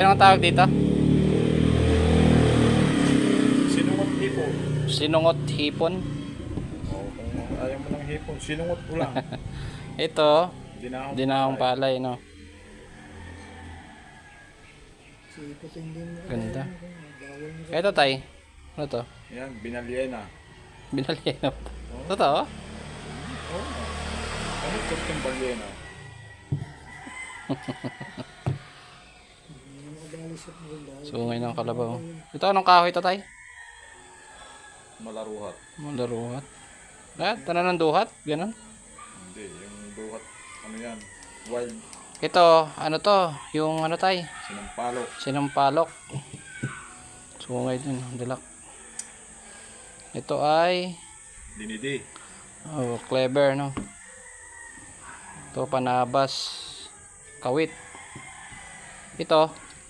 Anong tawag dito? Sinungot hipon. Sinungot hipon. O, kung ayaw mo ng hipon, sinungot mo lang. Ito, Dinahong dinahong palay. palay, no? Ganda. Ito, tay. Ano to? Yan, binalyena. Binali na to. Totoo? Oo. Ano kurtong balyena? Sungay ng kalabaw. Ito, anong kahoy ito, tay? Malaruhat. Malaruhat. Tanan ng duhat? Ganon. Hindi, yung duhat, ano yan? Wild. Ito, ano to? Yung ano, tay? Sinampalok. Sinampalok. Sungay din, dilak. Ito ay Dinidi. clever, no? Ito panabas, kawit. Ito